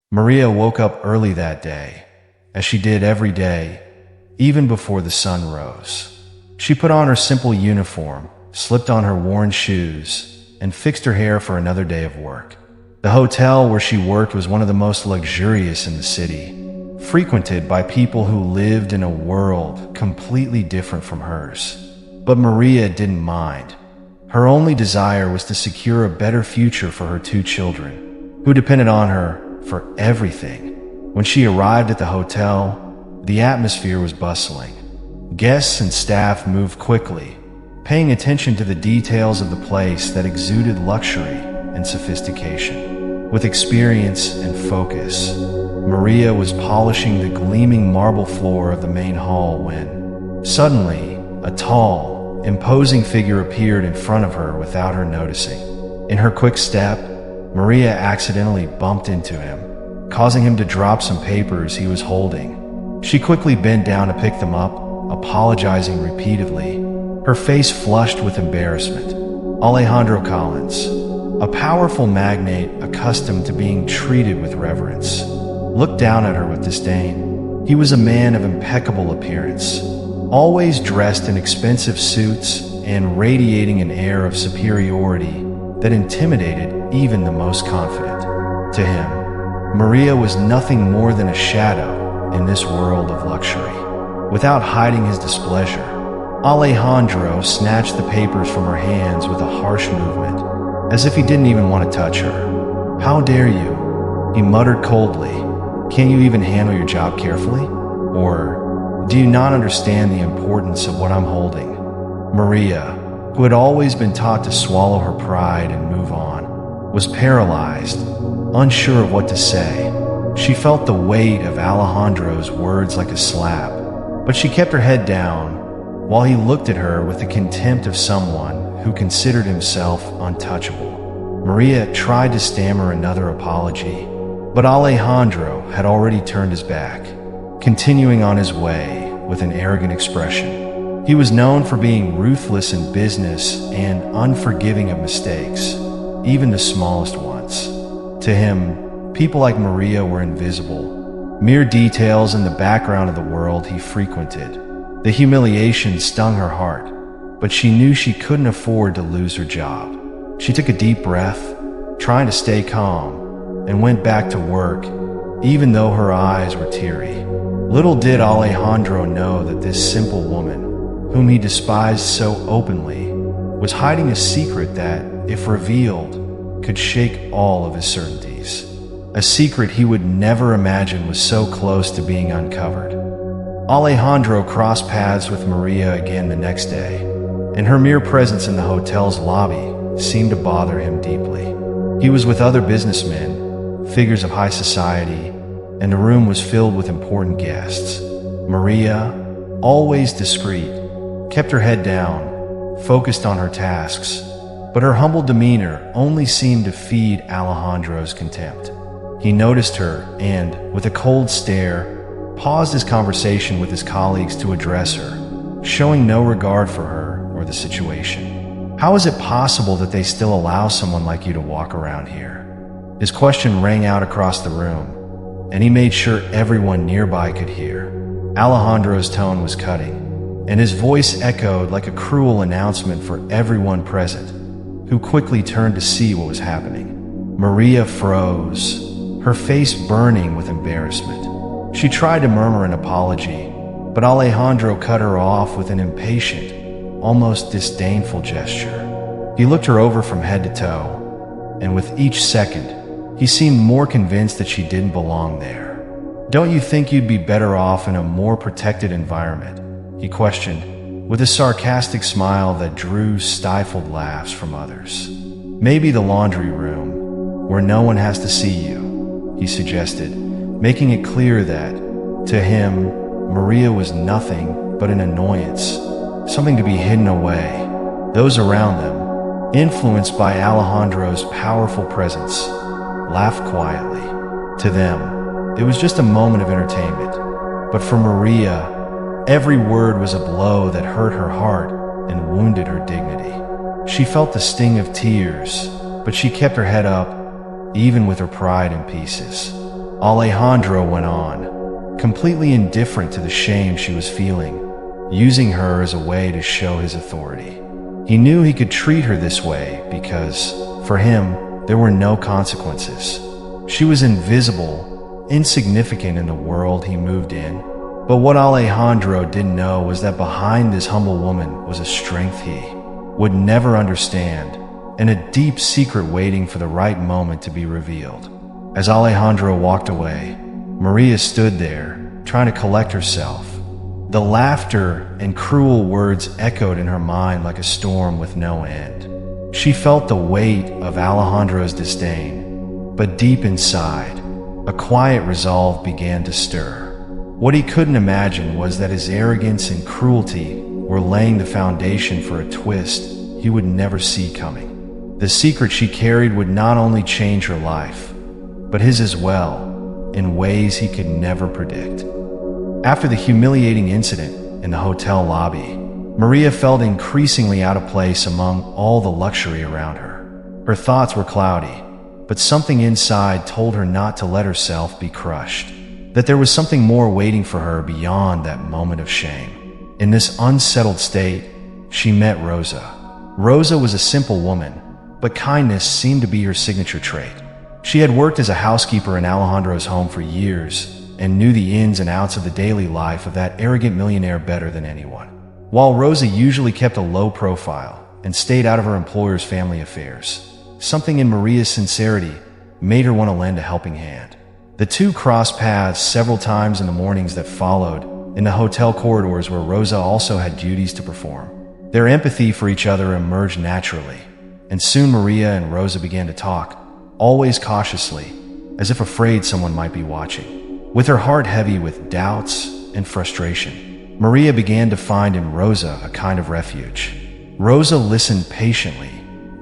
Maria woke up early that day, as she did every day, even before the sun rose. She put on her simple uniform, slipped on her worn shoes, and fixed her hair for another day of work. The hotel where she worked was one of the most luxurious in the city, frequented by people who lived in a world completely different from hers. But Maria didn't mind. Her only desire was to secure a better future for her two children, who depended on her for everything. When she arrived at the hotel, the atmosphere was bustling. Guests and staff moved quickly, paying attention to the details of the place that exuded luxury and sophistication. With experience and focus, Maria was polishing the gleaming marble floor of the main hall when, suddenly, a tall, imposing figure appeared in front of her without her noticing. In her quick step, Maria accidentally bumped into him, causing him to drop some papers he was holding. She quickly bent down to pick them up, apologizing repeatedly, her face flushed with embarrassment. Alejandro Collins, a powerful magnate accustomed to being treated with reverence, looked down at her with disdain. He was a man of impeccable appearance, always dressed in expensive suits and radiating an air of superiority that intimidated even the most confident. To him, Maria was nothing more than a shadow in this world of luxury. Without hiding his displeasure, Alejandro snatched the papers from her hands with a harsh movement, as if he didn't even want to touch her. "How dare you?" he muttered coldly. "Can't you even handle your job carefully? Or do you not understand the importance of what I'm holding?" Maria, who had always been taught to swallow her pride and move on, was paralyzed, unsure of what to say. She felt the weight of Alejandro's words like a slap, but she kept her head down while he looked at her with the contempt of someone who considered himself untouchable. Maria tried to stammer another apology, but Alejandro had already turned his back, continuing on his way with an arrogant expression. He was known for being ruthless in business and unforgiving of mistakes, even the smallest ones. To him, people like Maria were invisible, mere details in the background of the world he frequented. The humiliation stung her heart, but she knew she couldn't afford to lose her job. She took a deep breath, trying to stay calm, and went back to work, even though her eyes were teary. Little did Alejandro know that this simple woman, whom he despised so openly, was hiding a secret that, if revealed, could shake all of his certainties. A secret he would never imagine was so close to being uncovered. Alejandro crossed paths with Maria again the next day, and her mere presence in the hotel's lobby seemed to bother him deeply. He was with other businessmen, figures of high society, and the room was filled with important guests. Maria, always discreet, kept her head down, focused on her tasks, but her humble demeanor only seemed to feed Alejandro's contempt. He noticed her and, with a cold stare, paused his conversation with his colleagues to address her, showing no regard for her or the situation. "How is it possible that they still allow someone like you to walk around here?" His question rang out across the room, and he made sure everyone nearby could hear. Alejandro's tone was cutting, and his voice echoed like a cruel announcement for everyone present, who quickly turned to see what was happening. Maria froze, her face burning with embarrassment. She tried to murmur an apology, but Alejandro cut her off with an impatient, almost disdainful gesture. He looked her over from head to toe, and with each second, he seemed more convinced that she didn't belong there. "Don't you think you'd be better off in a more protected environment?" he questioned, with a sarcastic smile that drew stifled laughs from others. "Maybe the laundry room, where no one has to see you," he suggested, making it clear that, to him, Maria was nothing but an annoyance, something to be hidden away. Those around them, influenced by Alejandro's powerful presence, laughed quietly. To them, it was just a moment of entertainment, but for Maria, every word was a blow that hurt her heart and wounded her dignity. She felt the sting of tears, but she kept her head up, even with her pride in pieces. Alejandro went on, completely indifferent to the shame she was feeling, using her as a way to show his authority. He knew he could treat her this way because, for him, there were no consequences. She was invisible, insignificant in the world he moved in. But what Alejandro didn't know was that behind this humble woman was a strength he would never understand, and a deep secret waiting for the right moment to be revealed. As Alejandro walked away, Maria stood there, trying to collect herself. The laughter and cruel words echoed in her mind like a storm with no end. She felt the weight of Alejandro's disdain, but deep inside, a quiet resolve began to stir. What he couldn't imagine was that his arrogance and cruelty were laying the foundation for a twist he would never see coming. The secret she carried would not only change her life, but his as well, in ways he could never predict. After the humiliating incident in the hotel lobby, Maria felt increasingly out of place among all the luxury around her. Her thoughts were cloudy, but something inside told her not to let herself be crushed, that there was something more waiting for her beyond that moment of shame. In this unsettled state, she met Rosa. Rosa was a simple woman, but kindness seemed to be her signature trait. She had worked as a housekeeper in Alejandro's home for years and knew the ins and outs of the daily life of that arrogant millionaire better than anyone. While Rosa usually kept a low profile and stayed out of her employer's family affairs, something in Maria's sincerity made her want to lend a helping hand. The two crossed paths several times in the mornings that followed, in the hotel corridors where Rosa also had duties to perform. Their empathy for each other emerged naturally, and soon Maria and Rosa began to talk, always cautiously, as if afraid someone might be watching. With her heart heavy with doubts and frustration, Maria began to find in Rosa a kind of refuge. Rosa listened patiently,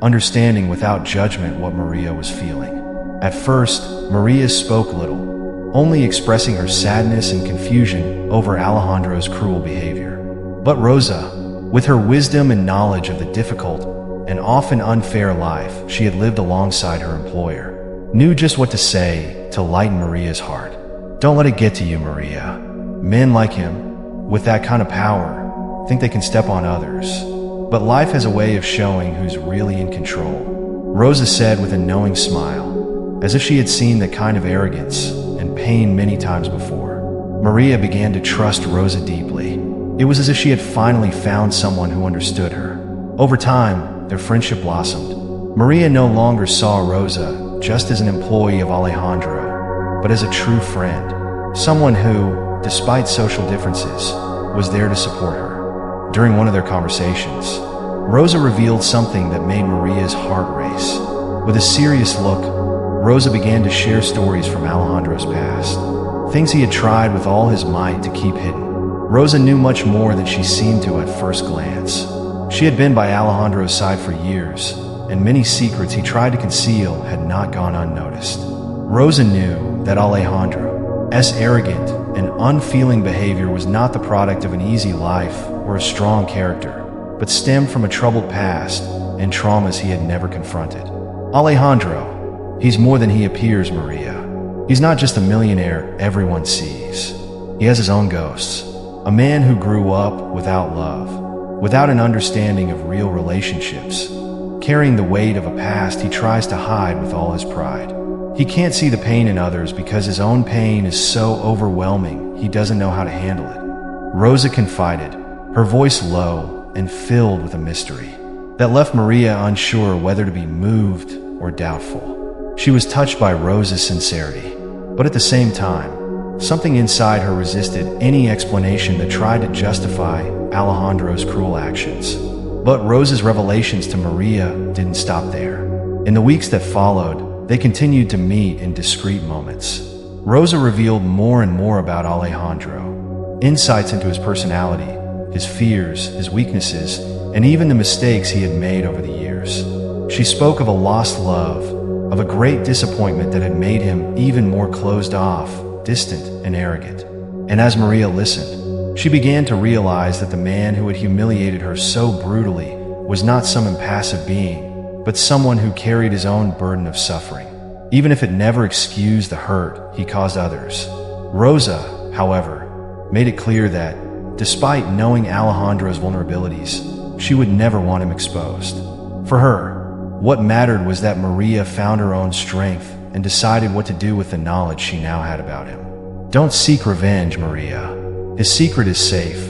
understanding without judgment what Maria was feeling. At first, Maria spoke little, only expressing her sadness and confusion over Alejandro's cruel behavior. But Rosa, with her wisdom and knowledge of the difficult and often unfair life she had lived alongside her employer, knew just what to say to lighten Maria's heart. "Don't let it get to you, Maria. Men like him, with that kind of power, think they can step on others. But life has a way of showing who's really in control," Rosa said with a knowing smile, as if she had seen that kind of arrogance and pain many times before. Maria began to trust Rosa deeply. It was as if she had finally found someone who understood her. Over time, their friendship blossomed. Maria no longer saw Rosa just as an employee of Alejandro, but as a true friend, someone who, despite social differences, was there to support her. During one of their conversations, Rosa revealed something that made Maria's heart race. With a serious look, Rosa began to share stories from Alejandro's past, things he had tried with all his might to keep hidden. Rosa knew much more than she seemed to at first glance. She had been by Alejandro's side for years, and many secrets he tried to conceal had not gone unnoticed. Rosa knew that Alejandro's arrogant and unfeeling behavior was not the product of an easy life or a strong character, but stemmed from a troubled past and traumas he had never confronted. Alejandro, he's more than he appears, Maria. He's not just a millionaire everyone sees. He has his own ghosts. A man who grew up without love, without an understanding of real relationships, carrying the weight of a past he tries to hide with all his pride. He can't see the pain in others because his own pain is so overwhelming he doesn't know how to handle it. Rosa confided, her voice low and filled with a mystery that left Maria unsure whether to be moved or doubtful. She was touched by Rosa's sincerity, but at the same time, something inside her resisted any explanation that tried to justify Alejandro's cruel actions. But Rosa's revelations to Maria didn't stop there. In the weeks that followed, they continued to meet in discreet moments. Rosa revealed more and more about Alejandro, insights into his personality, his fears, his weaknesses, and even the mistakes he had made over the years. She spoke of a lost love, of a great disappointment that had made him even more closed off, distant, and arrogant. And as Maria listened, she began to realize that the man who had humiliated her so brutally was not some impassive being, but someone who carried his own burden of suffering. even if it never excused the hurt he caused others. Rosa, however, made it clear that, despite knowing Alejandro's vulnerabilities, she would never want him exposed. For her, what mattered was that Maria found her own strength and decided what to do with the knowledge she now had about him. Don't seek revenge, Maria. His secret is safe,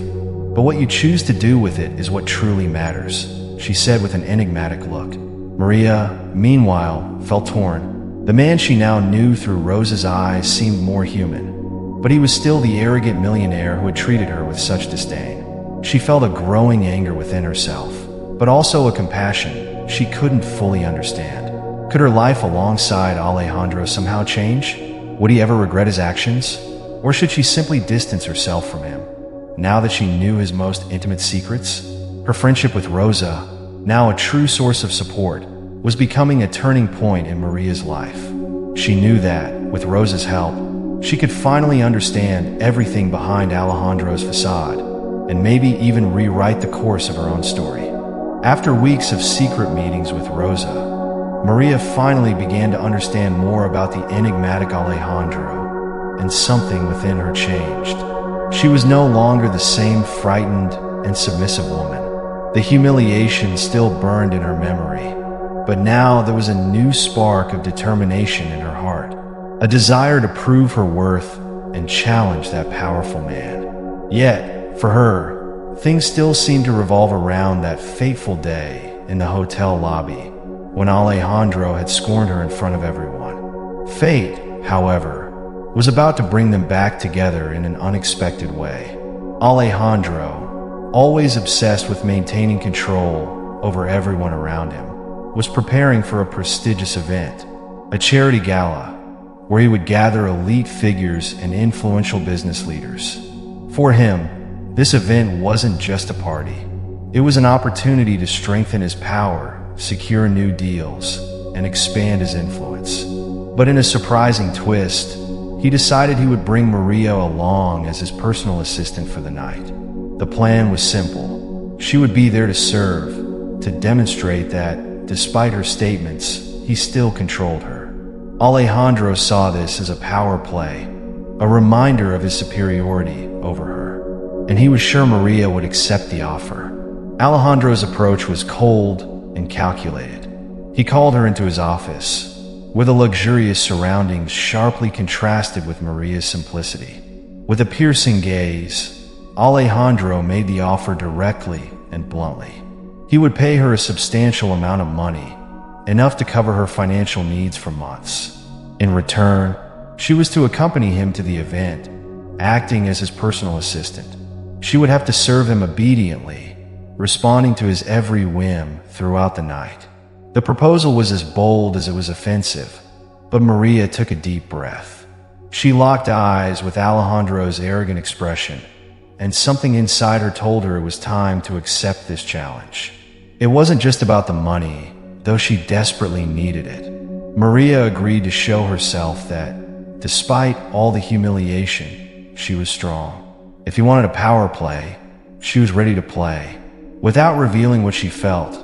but what you choose to do with it is what truly matters, she said with an enigmatic look. Maria, meanwhile, felt torn. The man she now knew through Rosa's eyes seemed more human, but he was still the arrogant millionaire who had treated her with such disdain. She felt a growing anger within herself, but also a compassion she couldn't fully understand. Could her life alongside Alejandro somehow change? Would he ever regret his actions? Or should she simply distance herself from him, now that she knew his most intimate secrets? Her friendship with Rosa, now a true source of support, was becoming a turning point in Maria's life. She knew that, with Rosa's help, she could finally understand everything behind Alejandro's facade, and maybe even rewrite the course of her own story. After weeks of secret meetings with Rosa, Maria finally began to understand more about the enigmatic Alejandro, and something within her changed. She was no longer the same frightened and submissive woman. The humiliation still burned in her memory, but now there was a new spark of determination in her heart, a desire to prove her worth and challenge that powerful man. Yet, for her, things still seemed to revolve around that fateful day in the hotel lobby when Alejandro had scorned her in front of everyone. Fate, however, was about to bring them back together in an unexpected way. Alejandro, always obsessed with maintaining control over everyone around him, was preparing for a prestigious event, a charity gala, where he would gather elite figures and influential business leaders. For him, this event wasn't just a party. It was an opportunity to strengthen his power, secure new deals, and expand his influence. But in a surprising twist, he decided he would bring Maria along as his personal assistant for the night. The plan was simple. She would be there to serve, to demonstrate that, despite her statements, he still controlled her. Alejandro saw this as a power play, a reminder of his superiority over her, and he was sure Maria would accept the offer. Alejandro's approach was cold and calculated. He called her into his office, where the luxurious surroundings sharply contrasted with Maria's simplicity. With a piercing gaze, Alejandro made the offer directly and bluntly. He would pay her a substantial amount of money, enough to cover her financial needs for months. In return, she was to accompany him to the event, acting as his personal assistant. She would have to serve him obediently, responding to his every whim throughout the night. The proposal was as bold as it was offensive, but Maria took a deep breath. She locked eyes with Alejandro's arrogant expression, and something inside her told her it was time to accept this challenge. It wasn't just about the money, though she desperately needed it. Maria agreed to show herself that, despite all the humiliation, she was strong. If he wanted a power play, she was ready to play. Without revealing what she felt,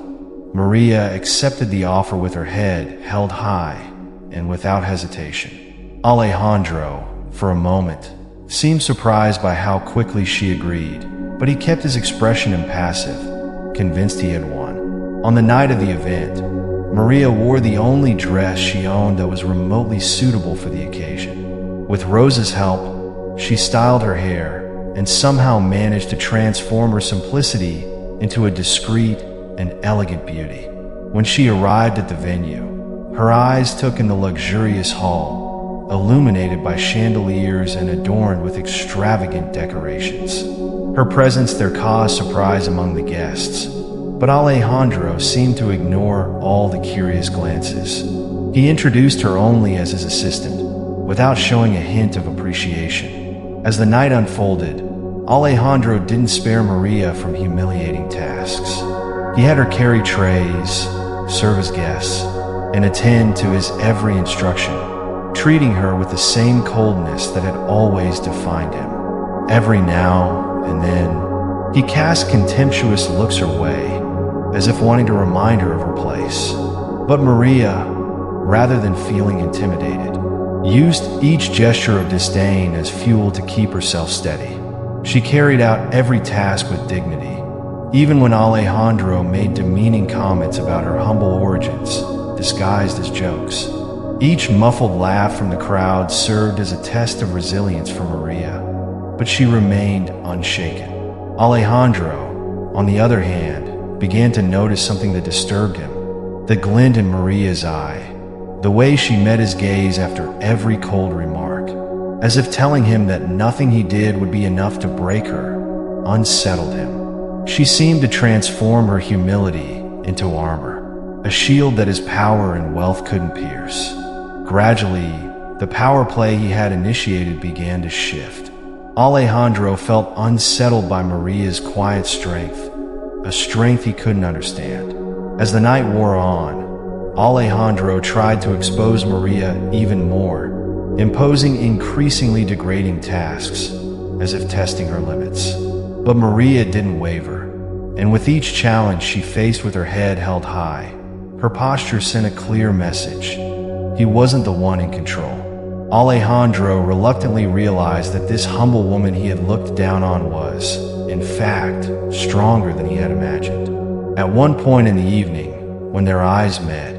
Maria accepted the offer with her head held high and without hesitation. Alejandro, for a moment, seemed surprised by how quickly she agreed, but he kept his expression impassive, convinced he had won. On the night of the event, Maria wore the only dress she owned that was remotely suitable for the occasion. With Rosa's help, she styled her hair and somehow managed to transform her simplicity into a discreet and elegant beauty. When she arrived at the venue, her eyes took in the luxurious hall, illuminated by chandeliers and adorned with extravagant decorations. Her presence there caused surprise among the guests, but Alejandro seemed to ignore all the curious glances. He introduced her only as his assistant, without showing a hint of appreciation. As the night unfolded, Alejandro didn't spare Maria from humiliating tasks. He had her carry trays, serve his guests, and attend to his every instruction, treating her with the same coldness that had always defined him. Every now and then, he cast contemptuous looks her way, as if wanting to remind her of her place. But Maria, rather than feeling intimidated. Used each gesture of disdain as fuel to keep herself steady. She carried out every task with dignity, even when Alejandro made demeaning comments about her humble origins, disguised as jokes. Each muffled laugh from the crowd served as a test of resilience for Maria, but she remained unshaken. Alejandro, on the other hand, began to notice something that disturbed him. The glint in Maria's eye, the way she met his gaze after every cold remark, as if telling him that nothing he did would be enough to break her, unsettled him. She seemed to transform her humility into armor, a shield that his power and wealth couldn't pierce. Gradually, the power play he had initiated began to shift. Alejandro felt unsettled by Maria's quiet strength, a strength he couldn't understand. As the night wore on, Alejandro tried to expose Maria even more, imposing increasingly degrading tasks, as if testing her limits. But Maria didn't waver, and with each challenge she faced with her head held high, her posture sent a clear message. He wasn't the one in control. Alejandro reluctantly realized that this humble woman he had looked down on was, in fact, stronger than he had imagined. At one point in the evening, when their eyes met,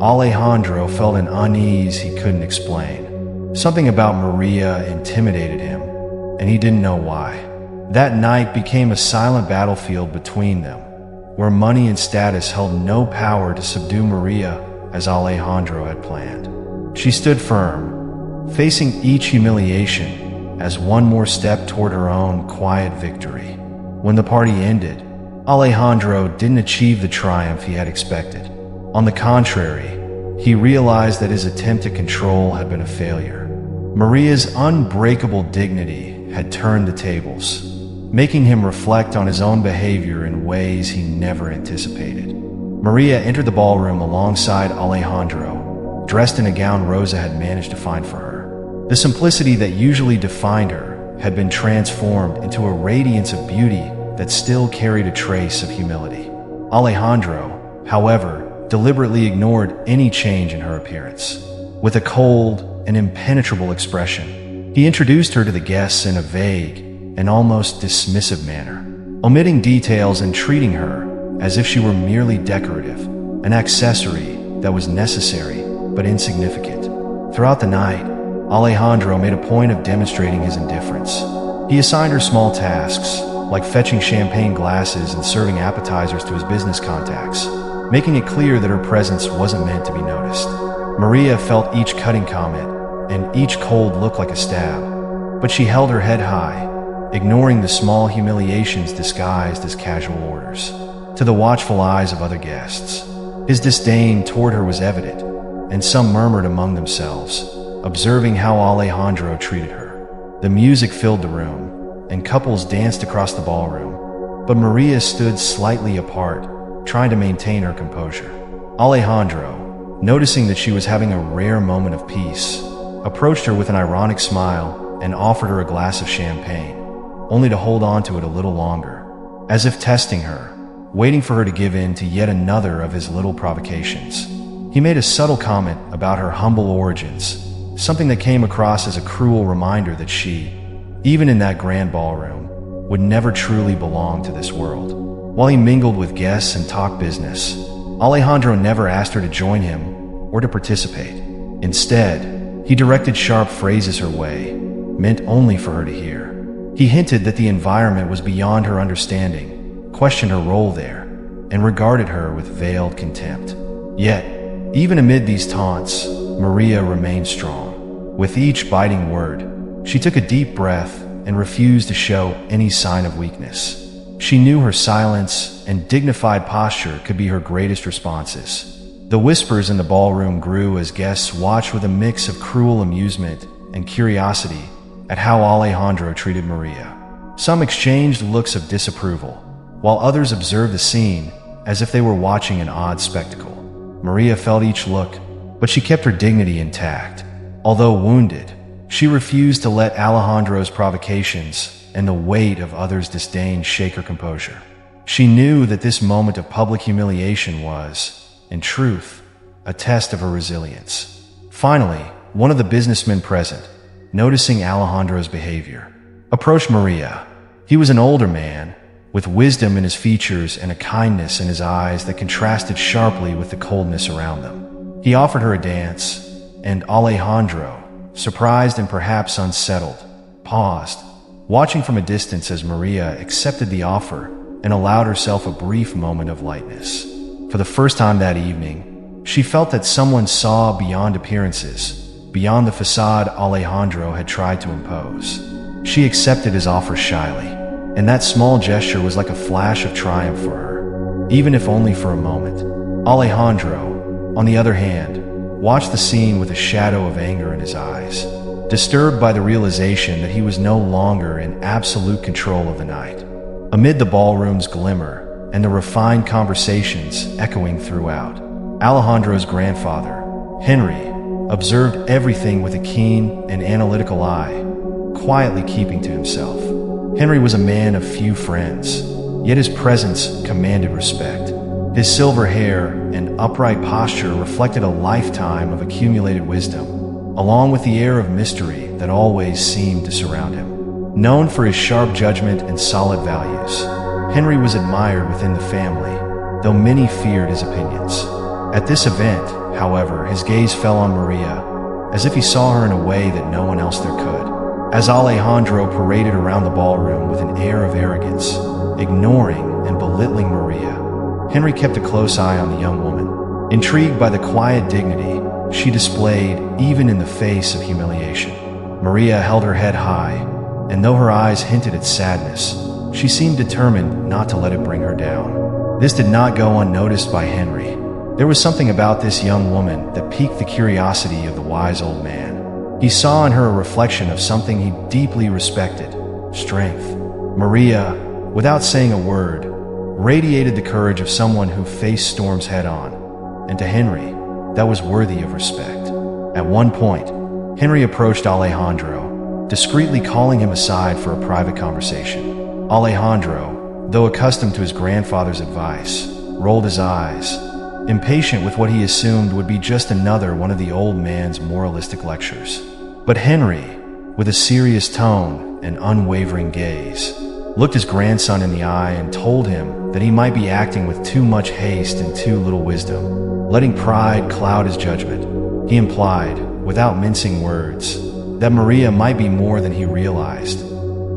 Alejandro felt an unease he couldn't explain. Something about Maria intimidated him, and he didn't know why. That night became a silent battlefield between them, where money and status held no power to subdue Maria as Alejandro had planned. She stood firm, facing each humiliation as one more step toward her own quiet victory. When the party ended, Alejandro didn't achieve the triumph he had expected. On the contrary, he realized that his attempt at control had been a failure. Maria's unbreakable dignity had turned the tables, making him reflect on his own behavior in ways he never anticipated. Maria entered the ballroom alongside Alejandro, dressed in a gown Rosa had managed to find for her. The simplicity that usually defined her had been transformed into a radiance of beauty that still carried a trace of humility. Alejandro, however, deliberately ignored any change in her appearance. With a cold and impenetrable expression, he introduced her to the guests in a vague and almost dismissive manner, omitting details and treating her as if she were merely decorative, an accessory that was necessary but insignificant. Throughout the night, Alejandro made a point of demonstrating his indifference. He assigned her small tasks, like fetching champagne glasses and serving appetizers to his business contacts, making it clear that her presence wasn't meant to be noticed. Maria felt each cutting comment and each cold look like a stab, but she held her head high, ignoring the small humiliations disguised as casual orders. To the watchful eyes of other guests, his disdain toward her was evident, and some murmured among themselves, observing how Alejandro treated her. The music filled the room, and couples danced across the ballroom, but Maria stood slightly apart, trying to maintain her composure. Alejandro, noticing that she was having a rare moment of peace, approached her with an ironic smile and offered her a glass of champagne, only to hold on to it a little longer, as if testing her, waiting for her to give in to yet another of his little provocations. He made a subtle comment about her humble origins, something that came across as a cruel reminder that she, even in that grand ballroom, would never truly belong to this world. While he mingled with guests and talked business, Alejandro never asked her to join him or to participate. Instead, he directed sharp phrases her way, meant only for her to hear. He hinted that the environment was beyond her understanding, questioned her role there, and regarded her with veiled contempt. Yet, even amid these taunts, Maria remained strong. With each biting word, she took a deep breath and refused to show any sign of weakness. She knew her silence and dignified posture could be her greatest responses. The whispers in the ballroom grew as guests watched with a mix of cruel amusement and curiosity at how Alejandro treated Maria. Some exchanged looks of disapproval, while others observed the scene as if they were watching an odd spectacle. Maria felt each look, but she kept her dignity intact. Although wounded, she refused to let Alejandro's provocations and the weight of others' disdain shake her composure. She knew that this moment of public humiliation was, in truth, a test of her resilience. Finally, one of the businessmen present, noticing Alejandro's behavior, approached Maria. He was an older man, with wisdom in his features and a kindness in his eyes that contrasted sharply with the coldness around them. He offered her a dance, and Alejandro, surprised and perhaps unsettled, paused, watching from a distance as Maria accepted the offer and allowed herself a brief moment of lightness. For the first time that evening, she felt that someone saw beyond appearances, beyond the facade Alejandro had tried to impose. She accepted his offer shyly, and that small gesture was like a flash of triumph for her, even if only for a moment. Alejandro, on the other hand, watched the scene with a shadow of anger in his eyes, disturbed by the realization that he was no longer in absolute control of the night. Amid the ballroom's glimmer and the refined conversations echoing throughout, Alejandro's grandfather, Henry, observed everything with a keen and analytical eye, quietly keeping to himself. Henry was a man of few friends, yet his presence commanded respect. His silver hair and upright posture reflected a lifetime of accumulated wisdom, along with the air of mystery that always seemed to surround him. Known for his sharp judgment and solid values, Henry was admired within the family, though many feared his opinions. At this event, however, his gaze fell on Maria, as if he saw her in a way that no one else there could. As Alejandro paraded around the ballroom with an air of arrogance, ignoring and belittling Maria, Henry kept a close eye on the young woman, intrigued by the quiet dignity she displayed even in the face of humiliation. Maria held her head high, and though her eyes hinted at sadness, she seemed determined not to let it bring her down. This did not go unnoticed by Henry. There was something about this young woman that piqued the curiosity of the wise old man. He saw in her a reflection of something he deeply respected: strength. Maria, without saying a word, radiated the courage of someone who faced storms head-on, and to Henry, that was worthy of respect. At one point, Henry approached Alejandro, discreetly calling him aside for a private conversation. Alejandro, though accustomed to his grandfather's advice, rolled his eyes, impatient with what he assumed would be just another one of the old man's moralistic lectures. But Henry, with a serious tone and unwavering gaze, looked his grandson in the eye and told him that he might be acting with too much haste and too little wisdom, letting pride cloud his judgment. He implied, without mincing words, that Maria might be more than he realized,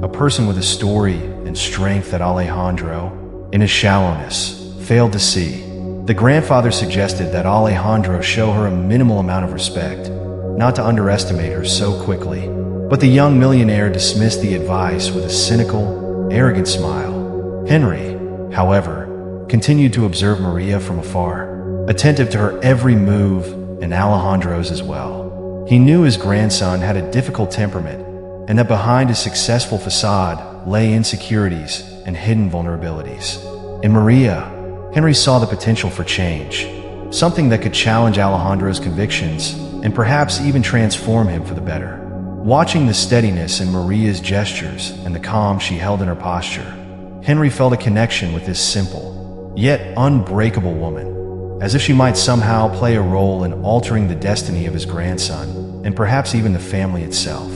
a person with a story and strength that Alejandro, in his shallowness, failed to see. The grandfather suggested that Alejandro show her a minimal amount of respect, not to underestimate her so quickly. But the young millionaire dismissed the advice with a cynical, arrogant smile. Henry, however, continued to observe Maria from afar, attentive to her every move and Alejandro's as well. He knew his grandson had a difficult temperament, and that behind his successful facade lay insecurities and hidden vulnerabilities. In Maria, Henry saw the potential for change, something that could challenge Alejandro's convictions and perhaps even transform him for the better. Watching the steadiness in Maria's gestures and the calm she held in her posture, Henry felt a connection with this simple, yet unbreakable woman, as if she might somehow play a role in altering the destiny of his grandson and perhaps even the family itself.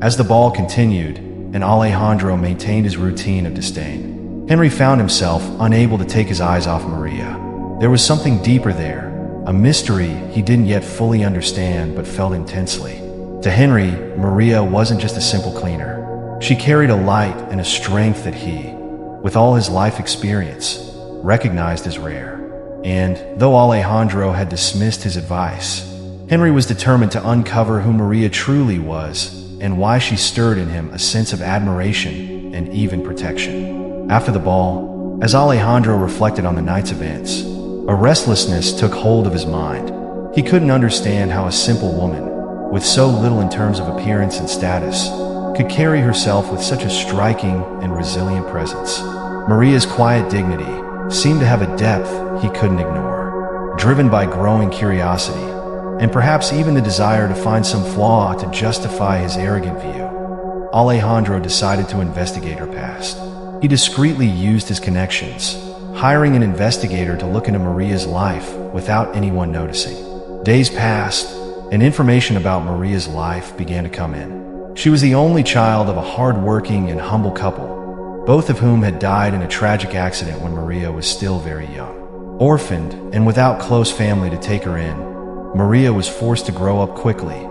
As the ball continued and Alejandro maintained his routine of disdain, Henry found himself unable to take his eyes off Maria. There was something deeper there, a mystery he didn't yet fully understand but felt intensely. To Henry, Maria wasn't just a simple cleaner. She carried a light and a strength that he, with all his life experience, recognized as rare. And though Alejandro had dismissed his advice, Henry was determined to uncover who Maria truly was and why she stirred in him a sense of admiration and even protection. After the ball, as Alejandro reflected on the night's events, a restlessness took hold of his mind. He couldn't understand how a simple woman, with so little in terms of appearance and status, could carry herself with such a striking and resilient presence. Maria's quiet dignity seemed to have a depth he couldn't ignore, driven by growing curiosity, and perhaps even the desire to find some flaw to justify his arrogant view. Alejandro decided to investigate her past. He discreetly used his connections, hiring an investigator to look into Maria's life without anyone noticing. Days passed, and information about Maria's life began to come in. She was the only child of a hard-working and humble couple, both of whom had died in a tragic accident when Maria was still very young. Orphaned and without close family to take her in, Maria was forced to grow up quickly,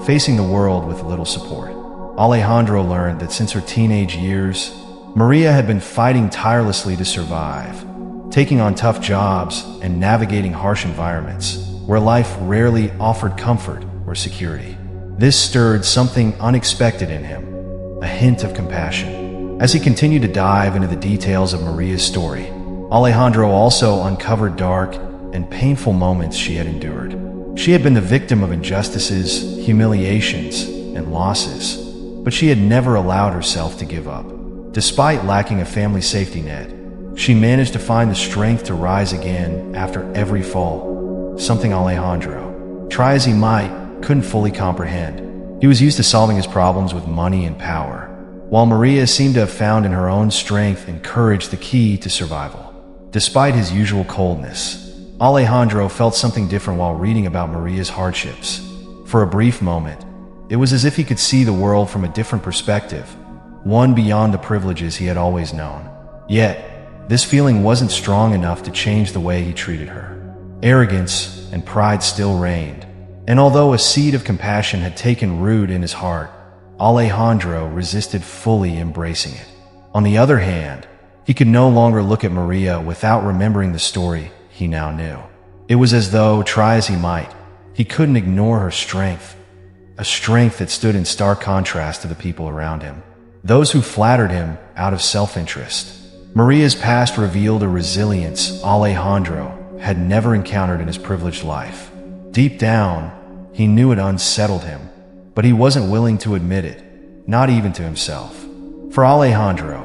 facing the world with little support. Alejandro learned that since her teenage years, Maria had been fighting tirelessly to survive, taking on tough jobs and navigating harsh environments where life rarely offered comfort or security. This stirred something unexpected in him, a hint of compassion. As he continued to dive into the details of Maria's story, Alejandro also uncovered dark and painful moments she had endured. She had been the victim of injustices, humiliations, and losses, but she had never allowed herself to give up. Despite lacking a family safety net, she managed to find the strength to rise again after every fall, something Alejandro, try as he might, couldn't fully comprehend. He was used to solving his problems with money and power, while Maria seemed to have found in her own strength and courage the key to survival. Despite his usual coldness, Alejandro felt something different while reading about Maria's hardships. For a brief moment, it was as if he could see the world from a different perspective, one beyond the privileges he had always known. Yet, this feeling wasn't strong enough to change the way he treated her. Arrogance and pride still reigned, and although a seed of compassion had taken root in his heart, Alejandro resisted fully embracing it. On the other hand, he could no longer look at Maria without remembering the story he now knew. It was as though, try as he might, he couldn't ignore her strength, a strength that stood in stark contrast to the people around him, those who flattered him out of self-interest. Maria's past revealed a resilience Alejandro had never encountered in his privileged life. Deep down, he knew it unsettled him, but he wasn't willing to admit it, not even to himself. For Alejandro,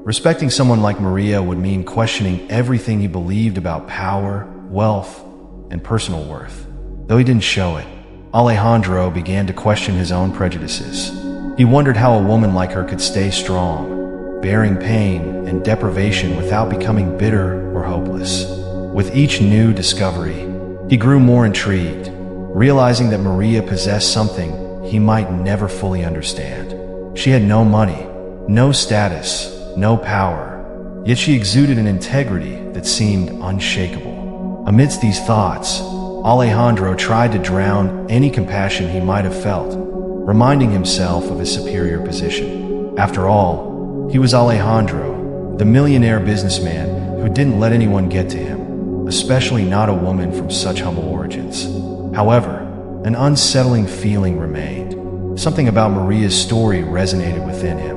respecting someone like Maria would mean questioning everything he believed about power, wealth, and personal worth. Though he didn't show it, Alejandro began to question his own prejudices. He wondered how a woman like her could stay strong, bearing pain and deprivation without becoming bitter or hopeless. With each new discovery, he grew more intrigued, realizing that Maria possessed something he might never fully understand. She had no money, no status, no power, yet she exuded an integrity that seemed unshakable. Amidst these thoughts, Alejandro tried to drown any compassion he might have felt, reminding himself of his superior position. After all, he was Alejandro, the millionaire businessman who didn't let anyone get to him, especially not a woman from such humble origins. However, an unsettling feeling remained. Something about Maria's story resonated within him,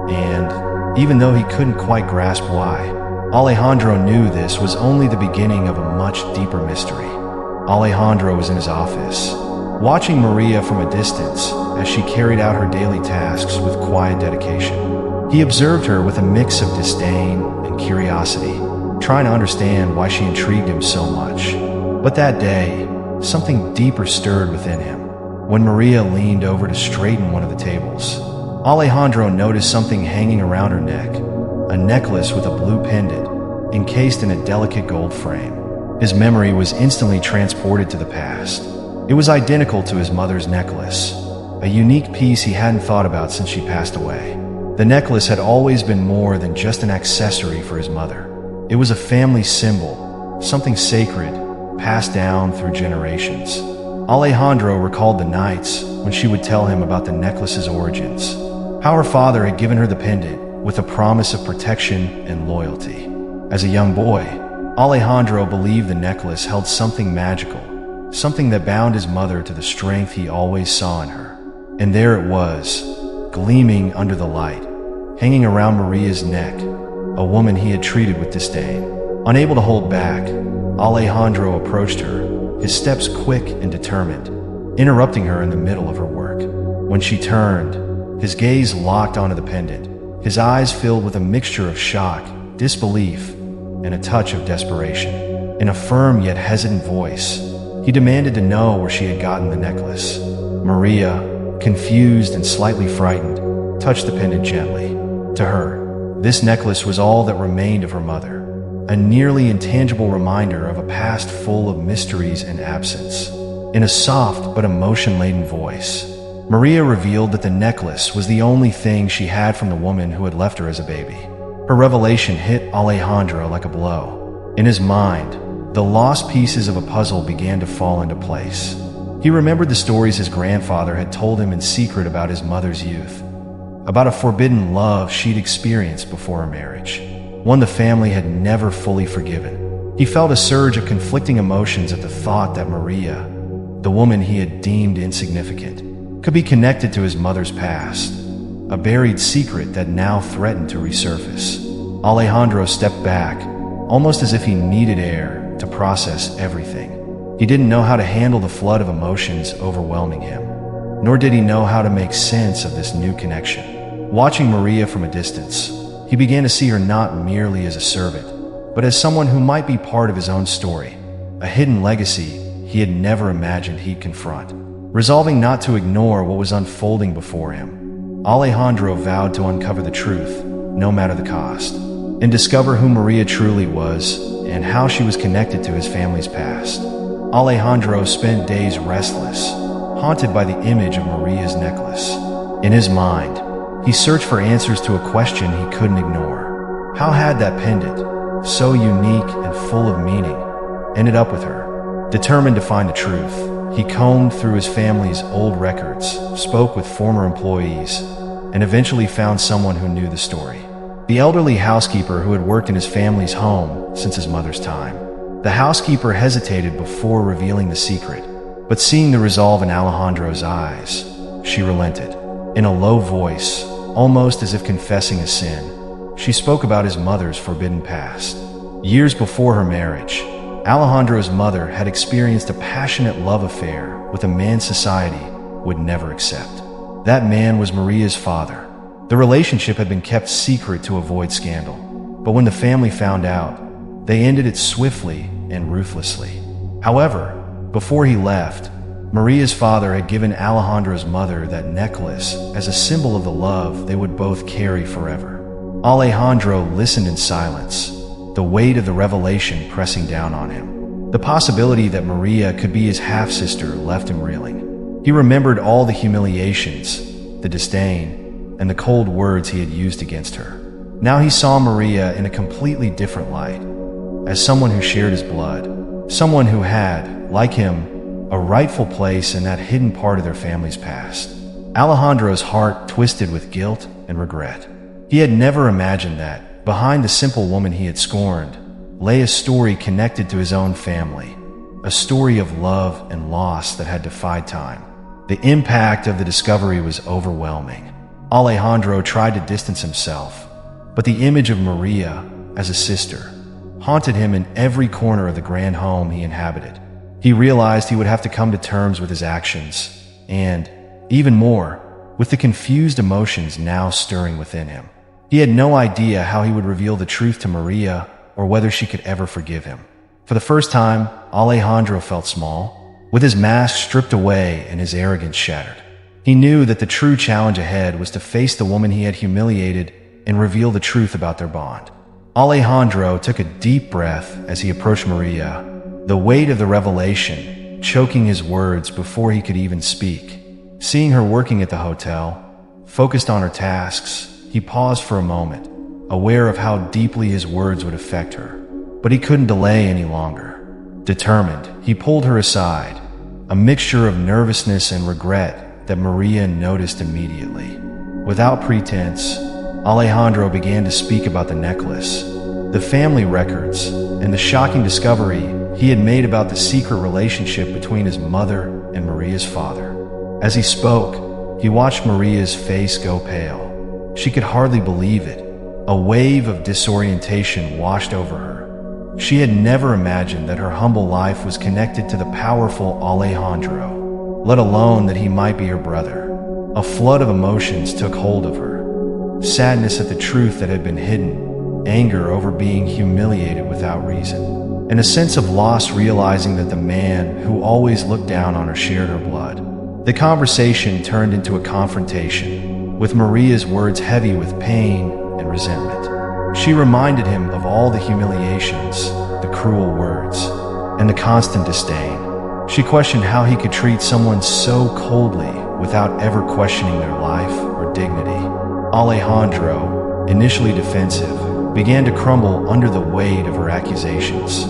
and even though he couldn't quite grasp why, Alejandro knew this was only the beginning of a much deeper mystery. Alejandro was in his office, watching Maria from a distance as she carried out her daily tasks with quiet dedication. He observed her with a mix of disdain and curiosity, trying to understand why she intrigued him so much. But that day, something deeper stirred within him. When Maria leaned over to straighten one of the tables, Alejandro noticed something hanging around her neck, a necklace with a blue pendant, encased in a delicate gold frame. His memory was instantly transported to the past. It was identical to his mother's necklace, a unique piece he hadn't thought about since she passed away. The necklace had always been more than just an accessory for his mother. It was a family symbol, something sacred, passed down through generations. Alejandro recalled the nights when she would tell him about the necklace's origins, how her father had given her the pendant with a promise of protection and loyalty. As a young boy, Alejandro believed the necklace held something magical, something that bound his mother to the strength he always saw in her. And there it was, gleaming under the light, hanging around Maria's neck, a woman he had treated with disdain. Unable to hold back, Alejandro approached her, his steps quick and determined, interrupting her in the middle of her work. When she turned, his gaze locked onto the pendant, his eyes filled with a mixture of shock, disbelief, and a touch of desperation. In a firm yet hesitant voice, he demanded to know where she had gotten the necklace. Maria, confused and slightly frightened, touched the pendant gently. To her, this necklace was all that remained of her mother, a nearly intangible reminder of a past full of mysteries and absence. In a soft but emotion-laden voice, Maria revealed that the necklace was the only thing she had from the woman who had left her as a baby. Her revelation hit Alejandro like a blow. In his mind, the lost pieces of a puzzle began to fall into place. He remembered the stories his grandfather had told him in secret about his mother's youth, about a forbidden love she'd experienced before her marriage, one the family had never fully forgiven. He felt a surge of conflicting emotions at the thought that Maria, the woman he had deemed insignificant, could be connected to his mother's past, a buried secret that now threatened to resurface. Alejandro stepped back, almost as if he needed air to process everything. He didn't know how to handle the flood of emotions overwhelming him, nor did he know how to make sense of this new connection. Watching Maria from a distance, he began to see her not merely as a servant, but as someone who might be part of his own story, a hidden legacy he had never imagined he'd confront. Resolving not to ignore what was unfolding before him, Alejandro vowed to uncover the truth, no matter the cost, and discover who Maria truly was and how she was connected to his family's past. Alejandro spent days restless, haunted by the image of Maria's necklace. In his mind, he searched for answers to a question he couldn't ignore. How had that pendant, so unique and full of meaning, ended up with her? Determined to find the truth, he combed through his family's old records, spoke with former employees, and eventually found someone who knew the story. The elderly housekeeper who had worked in his family's home since his mother's time. The housekeeper hesitated before revealing the secret, but seeing the resolve in Alejandro's eyes, she relented. In a low voice, almost as if confessing a sin, she spoke about his mother's forbidden past. Years before her marriage, Alejandro's mother had experienced a passionate love affair with a man society would never accept. That man was Maria's father. The relationship had been kept secret to avoid scandal, but when the family found out, they ended it swiftly and ruthlessly. However, before he left, Maria's father had given Alejandro's mother that necklace as a symbol of the love they would both carry forever. Alejandro listened in silence, the weight of the revelation pressing down on him. The possibility that Maria could be his half-sister left him reeling. He remembered all the humiliations, the disdain, and the cold words he had used against her. Now he saw Maria in a completely different light, as someone who shared his blood, someone who had, like him, a rightful place in that hidden part of their family's past. Alejandro's heart twisted with guilt and regret. He had never imagined that, behind the simple woman he had scorned, lay a story connected to his own family, a story of love and loss that had defied time. The impact of the discovery was overwhelming. Alejandro tried to distance himself, but the image of Maria as a sister haunted him in every corner of the grand home he inhabited. He realized he would have to come to terms with his actions, and, even more, with the confused emotions now stirring within him. He had no idea how he would reveal the truth to Maria or whether she could ever forgive him. For the first time, Alejandro felt small, with his mask stripped away and his arrogance shattered. He knew that the true challenge ahead was to face the woman he had humiliated and reveal the truth about their bond. Alejandro took a deep breath as he approached Maria, the weight of the revelation choking his words before he could even speak. Seeing her working at the hotel, focused on her tasks, he paused for a moment, aware of how deeply his words would affect her. But he couldn't delay any longer. Determined, he pulled her aside, a mixture of nervousness and regret that Maria noticed immediately. Without pretense, Alejandro began to speak about the necklace, the family records, and the shocking discovery he had made about the secret relationship between his mother and Maria's father. As he spoke, he watched Maria's face go pale. She could hardly believe it. A wave of disorientation washed over her. She had never imagined that her humble life was connected to the powerful Alejandro, let alone that he might be her brother. A flood of emotions took hold of her. Sadness at the truth that had been hidden, anger over being humiliated without reason, and a sense of loss realizing that the man who always looked down on her shared her blood. The conversation turned into a confrontation, with Maria's words heavy with pain and resentment. She reminded him of all the humiliations, the cruel words, and the constant disdain. She questioned how he could treat someone so coldly without ever questioning their life or dignity. Alejandro, initially defensive, began to crumble under the weight of her accusations,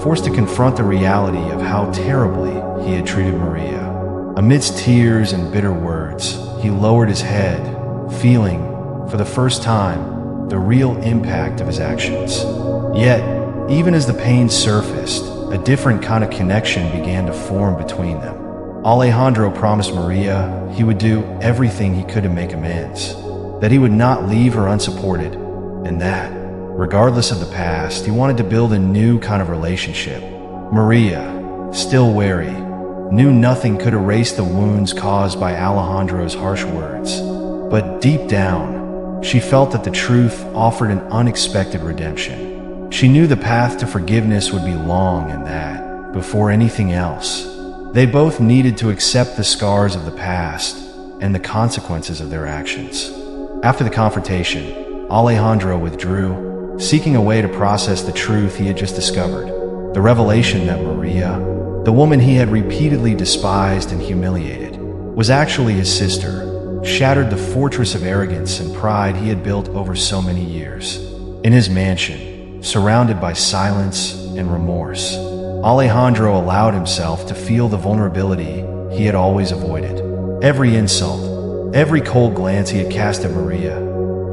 forced to confront the reality of how terribly he had treated Maria. Amidst tears and bitter words, he lowered his head, feeling, for the first time, the real impact of his actions. Yet, even as the pain surfaced, a different kind of connection began to form between them. Alejandro promised Maria he would do everything he could to make amends, that he would not leave her unsupported, and that, regardless of the past, he wanted to build a new kind of relationship. Maria, still wary, knew nothing could erase the wounds caused by Alejandro's harsh words. But deep down, she felt that the truth offered an unexpected redemption. She knew the path to forgiveness would be long and that, before anything else, they both needed to accept the scars of the past and the consequences of their actions. After the confrontation, Alejandro withdrew, seeking a way to process the truth he had just discovered. The revelation that Maria, the woman he had repeatedly despised and humiliated, was actually his sister, shattered the fortress of arrogance and pride he had built over so many years. In his mansion, surrounded by silence and remorse, Alejandro allowed himself to feel the vulnerability he had always avoided. Every insult, every cold glance he had cast at Maria,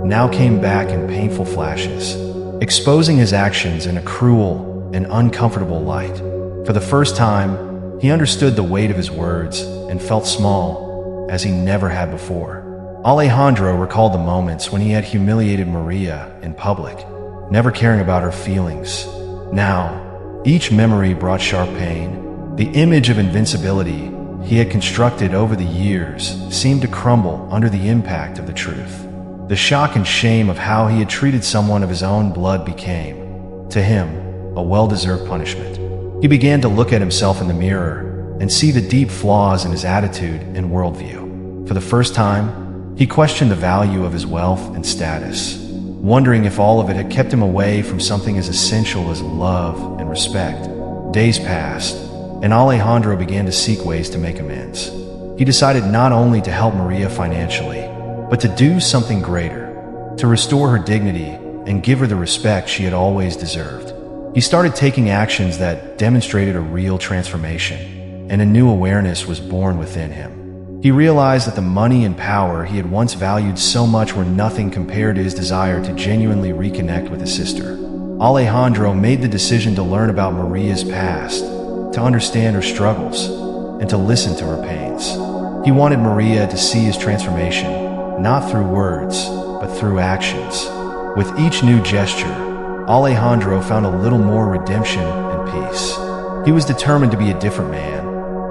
now came back in painful flashes, exposing his actions in a cruel and uncomfortable light. For the first time, he understood the weight of his words and felt small as he never had before. Alejandro recalled the moments when he had humiliated Maria in public, never caring about her feelings. Now, each memory brought sharp pain. The image of invincibility he had constructed over the years seemed to crumble under the impact of the truth. The shock and shame of how he had treated someone of his own blood became, to him, a well-deserved punishment. He began to look at himself in the mirror and see the deep flaws in his attitude and worldview. For the first time, he questioned the value of his wealth and status, wondering if all of it had kept him away from something as essential as love and respect. Days passed, and Alejandro began to seek ways to make amends. He decided not only to help Maria financially, but to do something greater, to restore her dignity and give her the respect she had always deserved. He started taking actions that demonstrated a real transformation, and a new awareness was born within him. He realized that the money and power he had once valued so much were nothing compared to his desire to genuinely reconnect with his sister. Alejandro made the decision to learn about Maria's past, to understand her struggles, and to listen to her pains. He wanted Maria to see his transformation, not through words, but through actions. With each new gesture, Alejandro found a little more redemption and peace. He was determined to be a different man,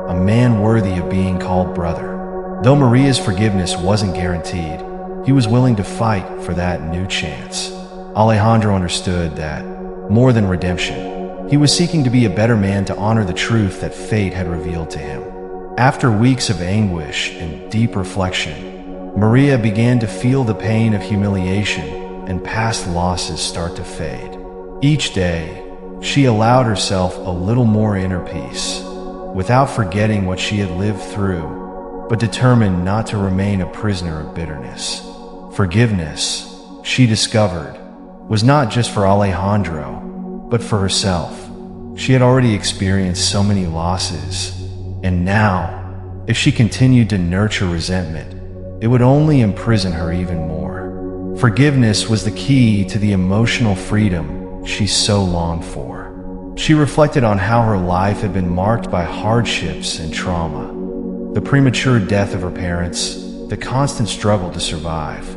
a man worthy of being called brother. Though Maria's forgiveness wasn't guaranteed, he was willing to fight for that new chance. Alejandro understood that, more than redemption, he was seeking to be a better man to honor the truth that fate had revealed to him. After weeks of anguish and deep reflection, Maria began to feel the pain of humiliation and past losses start to fade. Each day, she allowed herself a little more inner peace, without forgetting what she had lived through, but determined not to remain a prisoner of bitterness. Forgiveness, she discovered, was not just for Alejandro, but for herself. She had already experienced so many losses, and now, if she continued to nurture resentment, it would only imprison her even more. Forgiveness was the key to the emotional freedom she so longed for. She reflected on how her life had been marked by hardships and trauma. The premature death of her parents, the constant struggle to survive,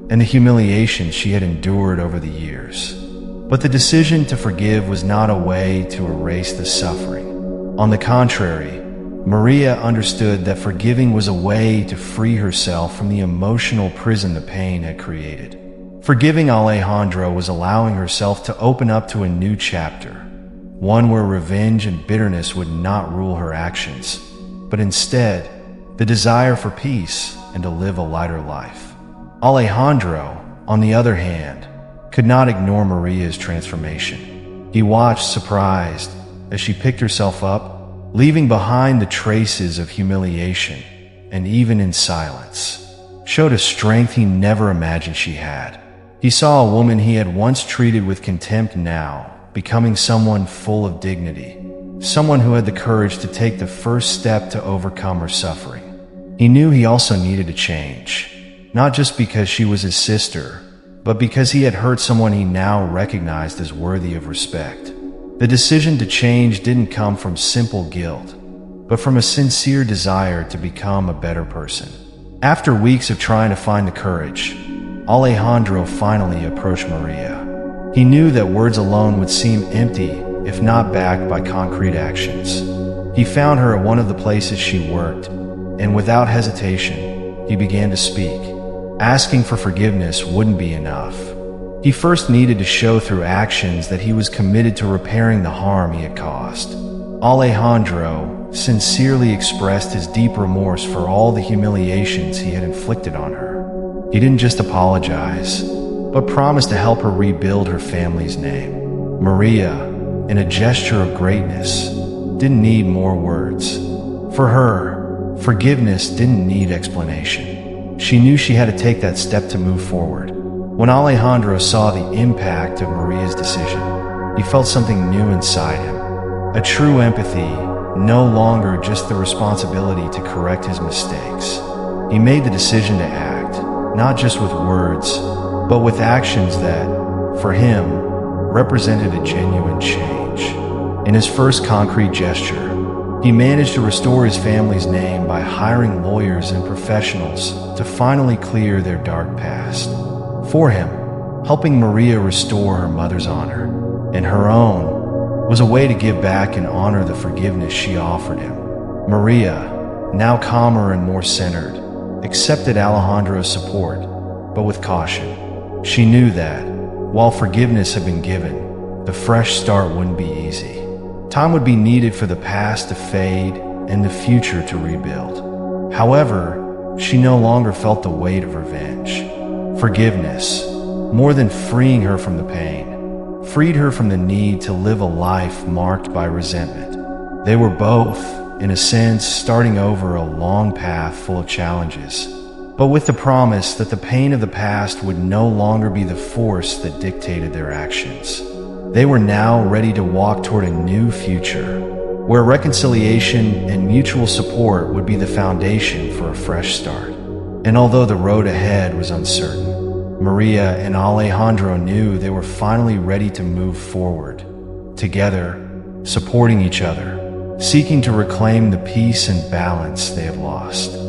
and the humiliation she had endured over the years. But the decision to forgive was not a way to erase the suffering. On the contrary, Maria understood that forgiving was a way to free herself from the emotional prison the pain had created. Forgiving Alejandro was allowing herself to open up to a new chapter, one where revenge and bitterness would not rule her actions, but instead, the desire for peace and to live a lighter life. Alejandro, on the other hand, could not ignore Maria's transformation. He watched, surprised, as she picked herself up, leaving behind the traces of humiliation, and even in silence, showed a strength he never imagined she had. He saw a woman he had once treated with contempt now becoming someone full of dignity, someone who had the courage to take the first step to overcome her suffering. He knew he also needed to change, not just because she was his sister, but because he had hurt someone he now recognized as worthy of respect. The decision to change didn't come from simple guilt, but from a sincere desire to become a better person. After weeks of trying to find the courage, Alejandro finally approached Maria. He knew that words alone would seem empty if not backed by concrete actions. He found her at one of the places she worked, and without hesitation, he began to speak. Asking for forgiveness wouldn't be enough. He first needed to show through actions that he was committed to repairing the harm he had caused. Alejandro sincerely expressed his deep remorse for all the humiliations he had inflicted on her. He didn't just apologize, but promised to help her rebuild her family's name. Maria, in a gesture of greatness, didn't need more words. For her, forgiveness didn't need explanation. She knew she had to take that step to move forward. When Alejandro saw the impact of Maria's decision, he felt something new inside him. A true empathy, no longer just the responsibility to correct his mistakes. He made the decision to act, not just with words, but with actions that, for him, represented a genuine change. In his first concrete gesture, he managed to restore his family's name by hiring lawyers and professionals to finally clear their dark past. For him, helping Maria restore her mother's honor and her own was a way to give back and honor the forgiveness she offered him. Maria, now calmer and more centered, accepted Alejandro's support, but with caution. She knew that, while forgiveness had been given, the fresh start wouldn't be easy. Time would be needed for the past to fade and the future to rebuild. However, she no longer felt the weight of revenge. Forgiveness, more than freeing her from the pain, freed her from the need to live a life marked by resentment. They were both, in a sense, starting over a long path full of challenges, but with the promise that the pain of the past would no longer be the force that dictated their actions. They were now ready to walk toward a new future, where reconciliation and mutual support would be the foundation for a fresh start. And although the road ahead was uncertain, Maria and Alejandro knew they were finally ready to move forward, together, supporting each other, seeking to reclaim the peace and balance they had lost.